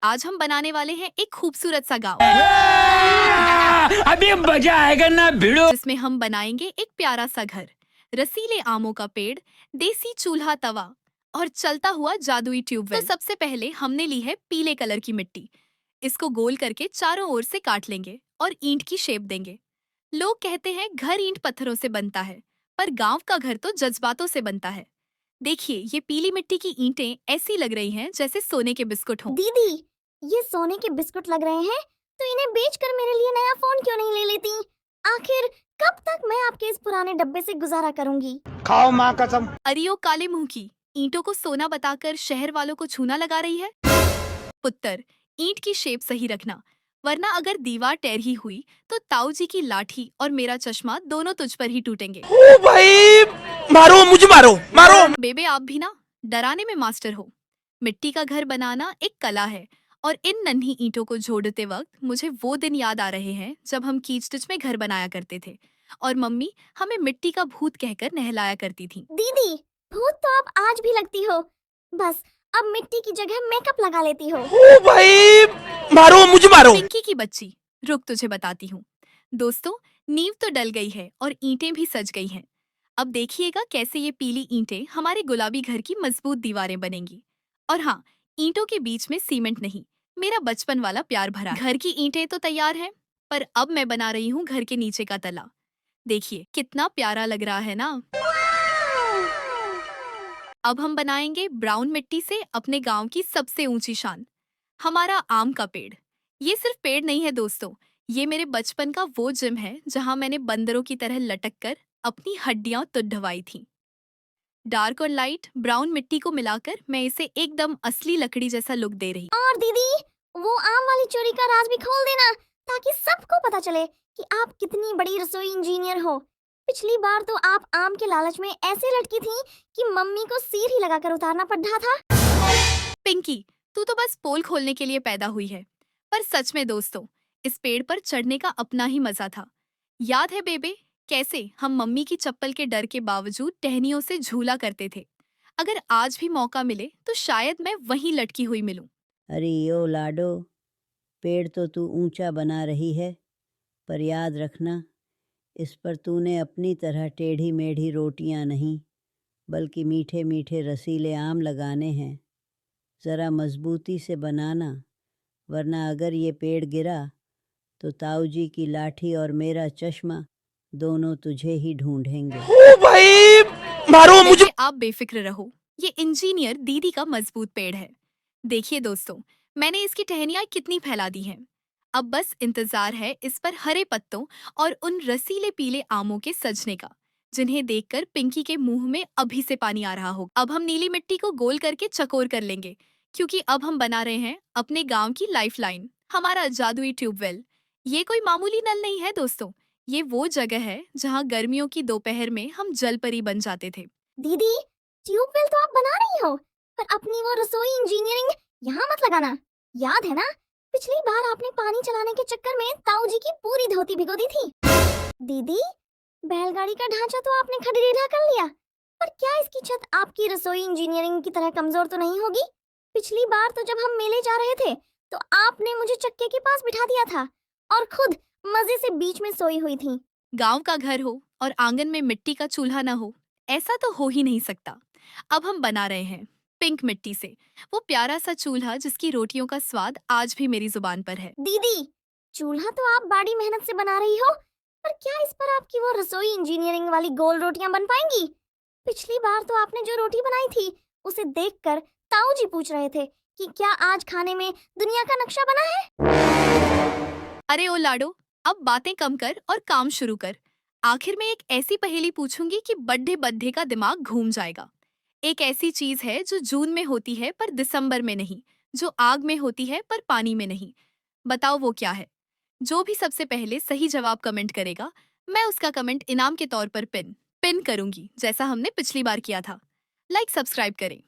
आज हम बनाने वाले हैं एक खूबसूरत सा गांव अभी मजा आएगा ना भिड़ो। जिसमें हम बनाएंगे एक प्यारा सा घर, रसीले आमों का पेड़, देसी चूल्हा तवा और चलता हुआ जादुई ट्यूबवेल। तो सबसे पहले हमने ली है पीले कलर की मिट्टी। इसको गोल करके चारों ओर से काट लेंगे और ईंट की शेप देंगे। लोग कहते हैं घर ईंट पत्थरों से बनता है, पर गांव का घर तो जज्बातों से बनता है। देखिए, ये पीली मिट्टी की ईंटें ऐसी लग रही हैं जैसे सोने के बिस्कुट हों। दीदी, ये सोने के बिस्कुट लग रहे हैं, तो इन्हें बेचकर मेरे लिए नया फोन क्यों नहीं ले लेती? आखिर कब तक मैं आपके इस पुराने डब्बे से गुजारा करूंगी? खाओ माँ कसम। अरियो काले मुंह की, ईंटों को सोना बताकर शहर वालों को छूना लगा रही है। पुत्र, ईंट की शेप सही रखना, वरना अगर दीवार टेढ़ी हुई तो ताऊ जी की लाठी और मेरा चश्मा दोनों तुझ पर ही टूटेंगे। ओ भाई, मारो मुझे, मारो मारो। बेबे, आप भी ना डराने में मास्टर हो। मिट्टी का घर बनाना एक कला है और इन नन्ही ईंटों को जोड़ते वक्त मुझे वो दिन याद आ रहे हैं जब हम कीचड़ में घर बनाया करते थे और मम्मी हमें मिट्टी का भूत कहकर नहलाया करती थी। दीदी, भूत तो आप आज भी लगती हो, बस अब मिट्टी की जगह मेकअप लगा लेती हो। ओ भाई, मारो मुझे, मारो। पिंकी की बच्ची, रुक तुझे बताती हूँ। दोस्तों, नींव तो डल गई है और ईंटें भी सज गई हैं। अब देखिएगा कैसे ये पीली ईंटें हमारे गुलाबी घर की मजबूत दीवारें बनेंगी। और हाँ, ईंटों के बीच में सीमेंट नहीं, मेरा बचपन वाला प्यार भरा घर की ईंटें तो तैयार हैं, पर अब मैं बना रही हूँ घर के नीचे का तला। देखिए कितना प्यारा लग रहा है ना। अब हम बनाएंगे ब्राउन मिट्टी से अपने गांव की सबसे ऊंची शान, हमारा आम का पेड़। ये सिर्फ पेड़ नहीं है दोस्तों, ये मेरे बचपन का वो जिम है जहां मैंने बंदरों की तरह लटक कर अपनी हड्डियां तुड़वाई थी। डार्क और लाइट ब्राउन मिट्टी को मिलाकर मैं इसे एकदम असली लकड़ी जैसा लुक दे रही। और दीदी, वो आम वाली चोरी का राज भी खोल देना, ताकि सबको पता चले कि आप कितनी बड़ी रसोई इंजीनियर हो। पिछली बार तो आप आम के लालच में ऐसे लटकी थी कि मम्मी को सिर ही लगाकर उतारना पड़ रहा था। पिंकी, तू तो बस पोल खोलने के लिए पैदा हुई है, पर सच में दोस्तों, इस पेड़ पर चढ़ने का अपना ही मजा था। याद है बेबे, कैसे हम मम्मी की चप्पल के डर के बावजूद टहनियों से झूला करते थे। अगर आज भी मौका मिले तो शायद मैं वहीं लटकी हुई मिलूं। अरे ओ लाडो, पेड़ तो तू ऊंचा बना रही है, पर याद रखना, इस पर तूने अपनी तरह टेढ़ी मेढ़ी रोटियां नहीं, बल्कि मीठे मीठे रसीले आम लगाने हैं। ज़रा मजबूती से बनाना, वरना अगर ये पेड़ गिरा तो ताऊ जी की लाठी और मेरा चश्मा दोनों तुझे ही ढूंढेंगे। ओ भाई, मारो मुझे। बेटे, आप बेफिक्र रहो, ये इंजीनियर दीदी का मजबूत पेड़ है। देखिए दोस्तों, मैंने इसकी टहनियां कितनी फैला दी हैं। अब बस इंतजार है इस पर हरे पत्तों और उन रसीले पीले आमों के सजने का, जिन्हें देखकर पिंकी के मुंह में अभी से पानी आ रहा होगा। अब हम नीली मिट्टी को गोल करके चकोर कर लेंगे, क्योंकि अब हम बना रहे हैं अपने गांव की लाइफलाइन, हमारा जादुई ट्यूबवेल। ये कोई मामूली नल नहीं है दोस्तों, ये वो जगह है जहाँ गर्मियों की दोपहर में हम जलपरी बन जाते थे। दीदी, ट्यूबवेल तो आप बना रही हो, पर अपनी वो रसोई इंजीनियरिंग यहाँ मत लगाना। याद है ना, पिछली बार आपने पानी चलाने के चक्कर में ताऊ जी की पूरी धोती भिगो दी थी। दीदी, बैलगाड़ी का ढांचा तो आपने खरीदा कर लिया, पर क्या इसकी छत आपकी रसोई इंजीनियरिंग की तरह कमजोर तो नहीं होगी? पिछली बार तो जब हम मेले जा रहे थे, तो आपने मुझे चक्के के पास बिठा दिया था और खुद मजे से बीच में सोई हुई थी। गांव का घर हो और आंगन में मिट्टी का चूल्हा न हो, ऐसा तो हो ही नहीं सकता। अब हम बना रहे हैं पिंक मिट्टी से वो प्यारा सा चूल्हा जिसकी रोटियों का स्वाद आज भी मेरी जुबान पर है। दीदी, चूल्हा तो आप बड़ी मेहनत से बना रही हो, पर क्या इस पर आपकी वो रसोई इंजीनियरिंग वाली गोल रोटियां बन पाएंगी? पिछली बार तो आपने जो रोटी बनाई थी, उसे देखकर ताऊ जी पूछ रहे थे कि क्या आज खाने में दुनिया का नक्शा बना है? अरे ओ लाडो, अब बातें कम कर और काम शुरू कर। आखिर में एक ऐसी पहेली पूछूंगी कि बड्ढे बड्ढे का दिमाग घूम जाएगा। एक ऐसी चीज है जो जून में होती है पर दिसंबर में नहीं, जो आग में होती है पर पानी में नहीं। बताओ वो क्या है? जो भी सबसे पहले सही जवाब कमेंट करेगा, मैं उसका कमेंट इनाम के तौर पर पिन करूंगी, जैसा हमने पिछली बार किया था। लाइक सब्सक्राइब करें।